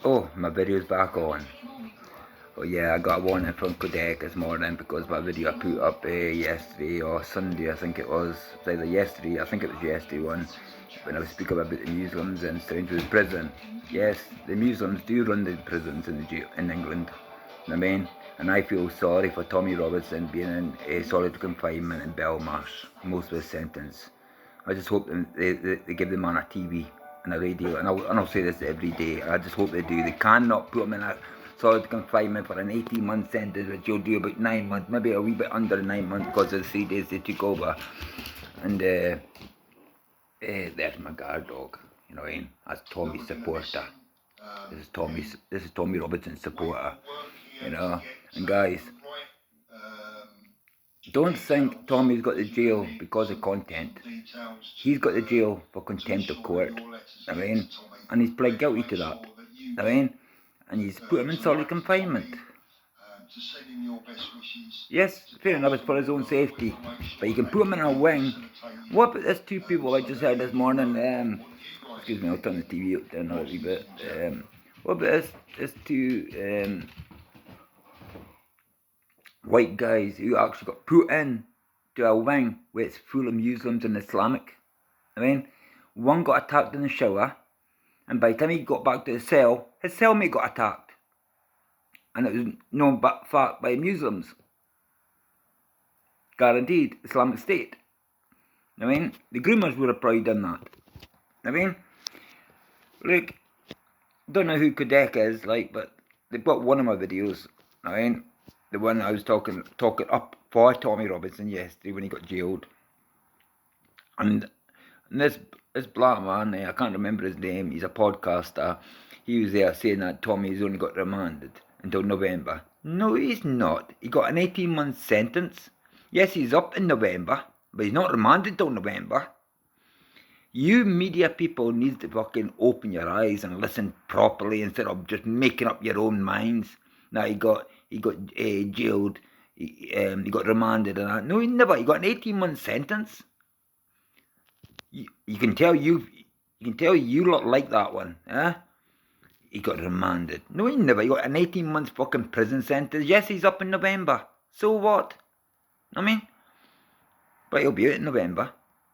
Oh, my video's back on. Oh yeah, I got a warning from Quebec this morning because my video I put up yesterday or Sunday, I think it was. It was either yesterday, I think it was yesterday one, when I was speaking about the Muslims in Strangewood prison. Yes, the Muslims do run the prisons in England. I mean, and I feel sorry for Tommy Robinson being in solitary confinement in Belmarsh, most of his sentence. I just hope they give the man a TV and a radio, and I'll say this every day. I just hope they do. They cannot put him in a solid confinement for an 18-month sentence, which you'll do about 9 months, maybe a wee bit under 9 months because of the 3 days they took over. And there's my guard dog. You know what I mean? That's Tommy's supporter. This is Tommy Robinson's supporter. You know, and guys, don't think Tommy's got the jail because of content. He's got the jail for contempt of court. I mean, and he's pled guilty to that. I mean, and he's put him in solitary confinement. Yes, fair enough, it's for his own safety, but you can put him in a wing. What about these two people I just heard this morning? Excuse me, I'll turn the TV down a little bit. What about this two white guys who actually got put in to a wing where it's full of Muslims and Islamic? I mean, one got attacked in the shower, and by the time he got back to the cell, his cellmate got attacked. And it was known fact by Muslims. Guaranteed, Islamic State. I mean, the groomers would have probably done that. I mean, look, don't know who Quebec is, like, but they've got one of my videos. I mean, the one I was talking up for Tommy Robinson yesterday when he got jailed. And this black man, I can't remember his name, he's a podcaster, he was there saying that Tommy's only got remanded until November. No, he's not. He got an 18-month sentence. Yes, he's up in November, but he's not remanded till November. You media people need to fucking open your eyes and listen properly instead of just making up your own minds. Now he got jailed, he got remanded and that. No, he never. He got an 18-month sentence. You can tell you lot like that one, eh? He got remanded. No, he never. He got an 18-month fucking prison sentence. Yes, he's up in November. So what? I mean, but he'll be out in November.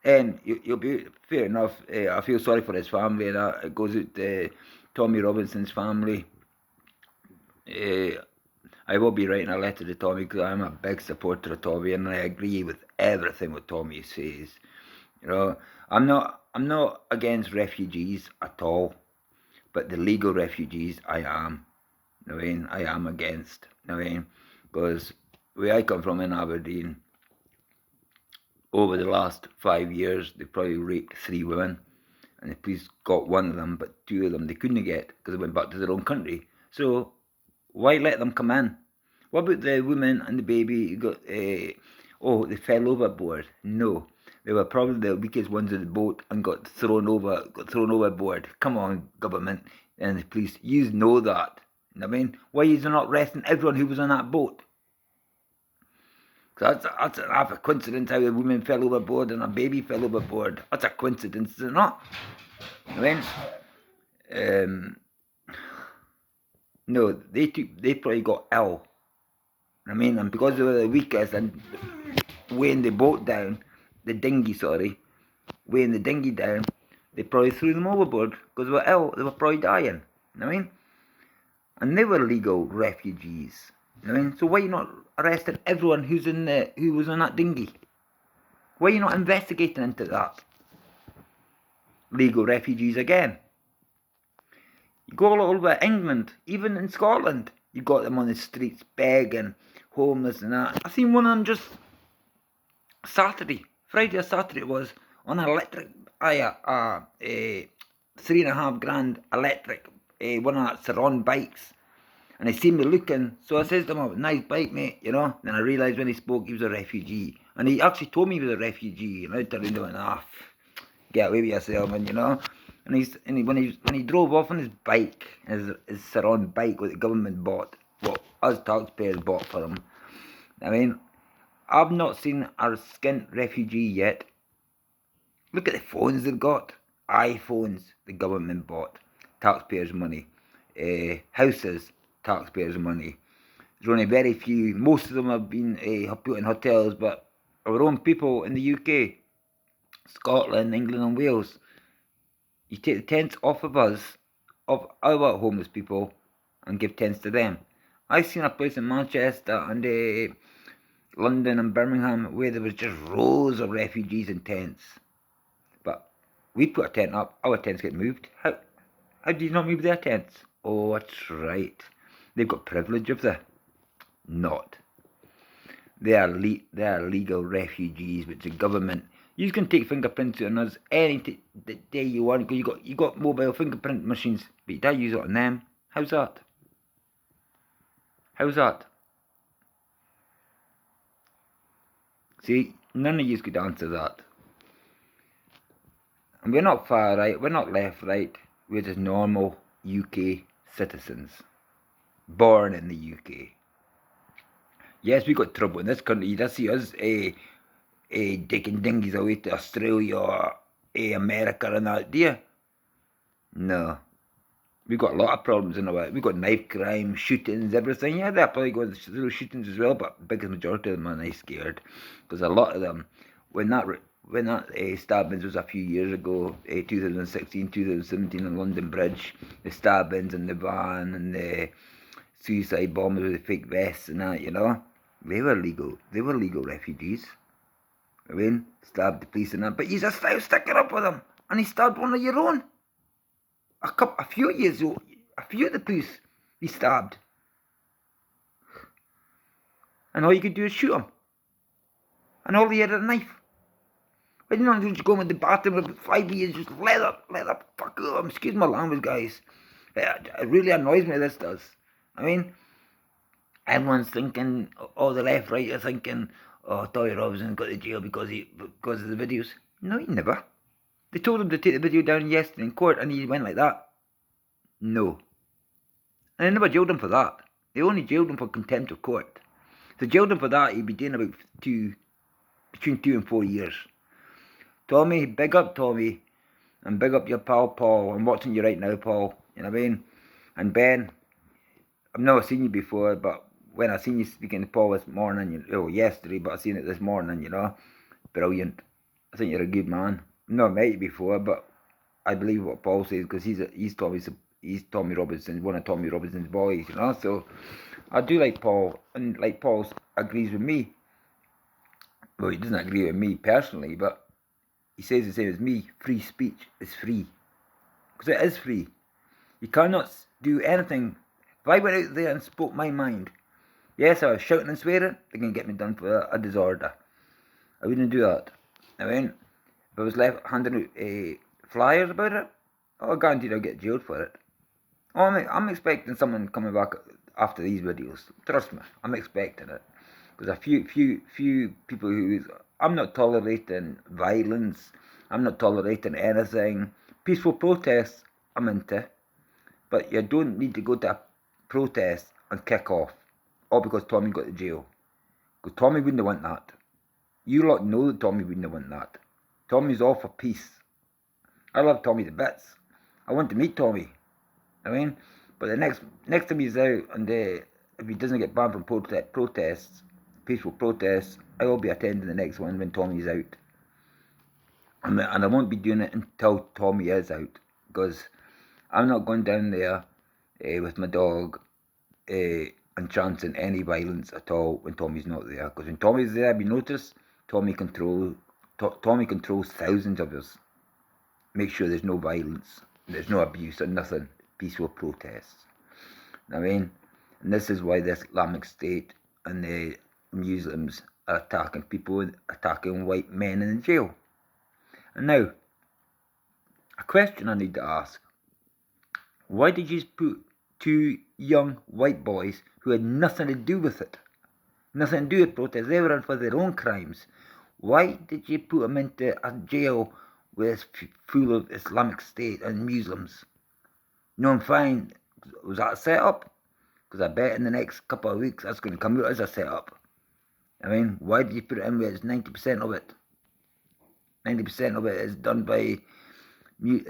And he'll be, fair enough. I feel sorry for his family and that. It goes out to Tommy Robinson's family. I will be writing a letter to Tommy because I'm a big supporter of Tommy and I agree with everything what Tommy says. You know, I'm not against refugees at all, but the legal refugees I am. You know what I mean? I am against. You know what I mean? Because where I come from in Aberdeen, over the last 5 years, they probably raped 3 women, and the police got one of them, but 2 of them they couldn't get because they went back to their own country. So why let them come in? What about the woman and the baby who got, they fell overboard? No, they were probably the weakest ones in the boat and got thrown overboard. Come on, government and the police, you know that. I mean, why is it not arresting everyone who was on that boat? That's a coincidence how a woman fell overboard and a baby fell overboard. That's a coincidence, is it not? I mean, no, they probably got ill. I mean, and because they were the weakest and weighing the boat down, weighing the dinghy down, they probably threw them overboard because they were ill. They were probably dying. I mean, and they were legal refugees. I mean, so why are you not arresting everyone who was on that dinghy? Why are you not investigating into that? Legal refugees again. You go all over England, even in Scotland, you got them on the streets begging, homeless and that. I seen one of them just Friday or Saturday it was, on an electric, 3.5 grand electric, one of that Saron bikes. And he seen me looking, so I says to him, oh, nice bike, mate, you know. Then I realised when he spoke, he was a refugee. And he actually told me he was a refugee. And I turned around and went, get away with yourself, man, you know. And when he drove off on his bike, his Saron bike, what the government bought, what us taxpayers bought for him. I mean, I've not seen a skint refugee yet. Look at the phones they've got. iPhones the government bought. Taxpayers' money. houses, taxpayers' money. There's only very few. Most of them have been put in hotels, but our own people in the UK, Scotland, England and Wales, you take the tents off of us, of our homeless people, and give tents to them. I've seen a place in Manchester and London and Birmingham where there was just rows of refugees in tents. But we put a tent up, our tents get moved. How do you not move their tents? Oh, that's right. They've got privilege of the not. They are legal refugees, which the government. You can take fingerprints on us any day you want because you got mobile fingerprint machines, but you don't use it on them. How's that? How's that? See, none of you could answer that. And we're not far right, we're not left right, we're just normal UK citizens, born in the UK. Yes, we got trouble in this country. You don't see us taking dinghies away to Australia or America and that, do you? No. We've got a lot of problems in our. We've got knife crime, shootings, everything. Yeah, they're probably going through shootings as well, but the biggest majority of them are nice scared. Because a lot of them, when that stabbings was a few years ago, 2016, 2017 on London Bridge, the stabbings and the van and the suicide bombers with the fake vests and that, they were legal. They were legal refugees. I mean, stabbed the police and that, but you just still sticking up with them, and he stabbed one of your own. A few years ago, a few of the police he stabbed, and all you could do is shoot him, and all he had a knife. But don't you go in the bathroom with 5 years, just let up, fuck up. Excuse my language, guys. It really annoys me. This does. I mean, everyone's thinking, all the left, right, are thinking, oh, Tommy Robinson got to jail because of the videos. No, he never. They told him to take the video down yesterday in court and he went like that. No. And they never jailed him for that. They only jailed him for contempt of court. If they jailed him for that, he'd be doing about between 2 and 4 years. Tommy, big up Tommy. And big up your pal Paul. I'm watching you right now, Paul. You know what I mean? And Ben, I've never seen you before, but when I seen you speaking to Paul this morning, yesterday, but I seen it this morning, brilliant. I think you're a good man. I've never met you before, but I believe what Paul says because he's Tommy Robinson, one of Tommy Robinson's boys, So I do like Paul, and like Paul agrees with me. Well, he doesn't agree with me personally, but he says the same as me. Free speech is free, because it is free. You cannot do anything. If I went out there and spoke my mind, yes, I was shouting and swearing, they're going to get me done for a disorder. I wouldn't do that. I mean, if I was left handing out flyers about it, I guarantee I'll get jailed for it. Oh, I'm expecting someone coming back after these videos. Trust me, I'm expecting it. Because a few people I'm not tolerating violence. I'm not tolerating anything. Peaceful protests, I'm into. But you don't need to go to a protest and kick off. All because Tommy got to jail. Because Tommy wouldn't want that. You lot know that Tommy wouldn't want that. Tommy's all for peace. I love Tommy to bits. I want to meet Tommy. But the next time he's out, and if he doesn't get banned from protests, peaceful protests, I will be attending the next one when Tommy's out. And I won't be doing it until Tommy is out, because I'm not going down there with my dog and chancing any violence at all when Tommy's not there. Because when Tommy's there, we notice Tommy controls thousands of us. Make sure there's no violence, there's no abuse or nothing. Peaceful protests. And this is why the Islamic State and the Muslims are attacking people, attacking white men in the jail. And now, a question I need to ask. Why did you put 2 young white boys who had nothing to do with it? Nothing to do with protests. They were in for their own crimes. Why did you put them into a jail with full of Islamic State and Muslims? No, I'm fine. Was that a setup? Because I bet in the next couple of weeks that's going to come out as a setup. Why did you put it in where it's 90% of it? 90% of it is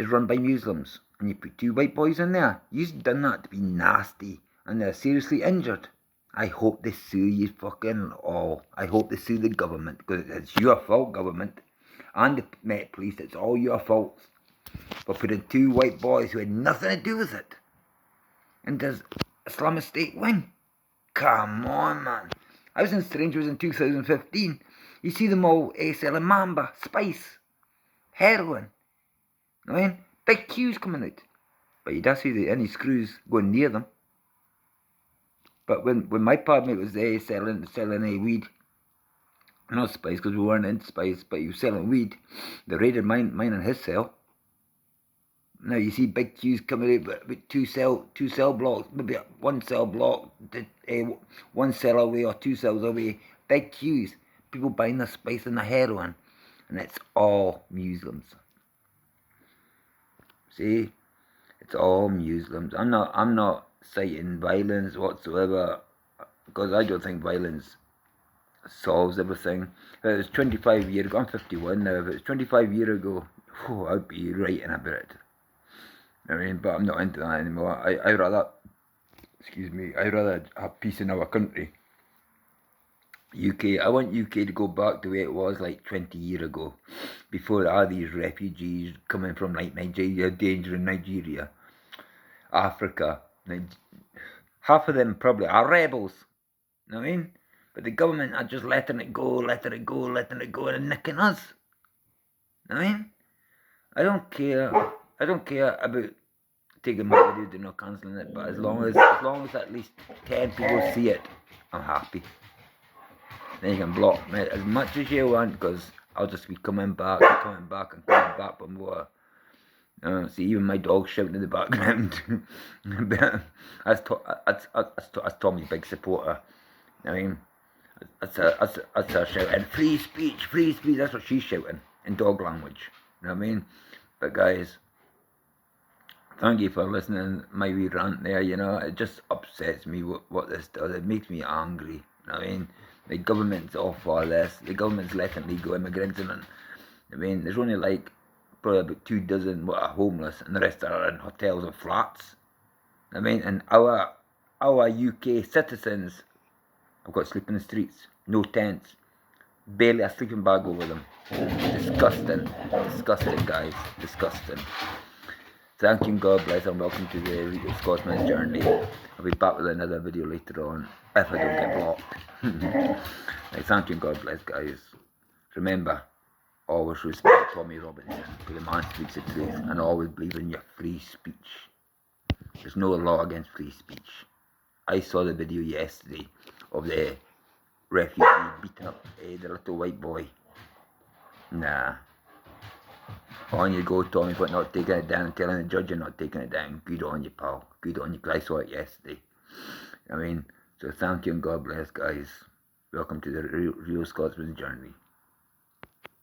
run by Muslims. and you put 2 white boys in there. You've done that to be nasty, and they're seriously injured. I hope they sue you fucking all. I hope they sue the government, because it's your fault, government. And the Met Police, it's all your fault. For putting 2 white boys who had nothing to do with it. And does Islamic State win? Come on, man. I was in Strangers in 2015. You see them all selling mamba, spice, heroin. I mean, big queues coming out. But you don't see any screws going near them. But when my partmate was there selling weed, not spice, because we weren't into spice, but he was selling weed, they raided mine and his cell. Now you see big queues coming out with two cell blocks, maybe 1 cell block, 1 cell away or 2 cells away. Big queues, people buying the spice and the heroin, and it's all Muslims. See, it's all Muslims. I'm not citing violence whatsoever, because I don't think violence solves everything. If it was 25 years ago, I'm 51 now. If it was 25 years ago, I'd be writing about it. I mean, but I'm not into that anymore. I rather, I rather have peace in our country. UK, I want UK to go back to where it was like 20 years ago, before all these refugees coming from like Nigeria, danger in Nigeria, Africa. Half of them probably are rebels, you know what I mean? But the government are just letting it go, and nicking us. You know what I mean? I don't care about taking my video, do not cancelling it, but as long as at least 10 people see it, I'm happy. Then you can block me as much as you want, because I'll just be coming back for more. See, even my dog's shouting in the background. That's Tommy's big supporter. I mean, that's her shouting, free speech, that's what she's shouting, in dog language. You know what I mean? But guys, thank you for listening to my wee rant there. You know, it just upsets me what this does. It makes me angry. You know what I mean? The government's all for this. The government's letting legal immigrants in. I mean, there's only like probably about 2 dozen what are homeless, and the rest are in hotels and flats. I mean, and our UK citizens have got to sleep in the streets, no tents, barely a sleeping bag over them. Disgusting, guys, disgusting. Thank you and God bless, and welcome to the Real Scotsman's journey. I'll be back with another video later on, if I don't get blocked. Thank you and God bless, guys. Remember, always respect Tommy Robinson, because the man speaks the truth, and always believe in your free speech. There's no law against free speech. I saw the video yesterday of the refugee beating up the little white boy. Nah. On you go, Tommy, for not taking it down, telling the judge you're not taking it down. Good on you, pal. Good on you, because I saw it yesterday. I mean, so thank you and God bless, guys. Welcome to the Real Scotsman's journey.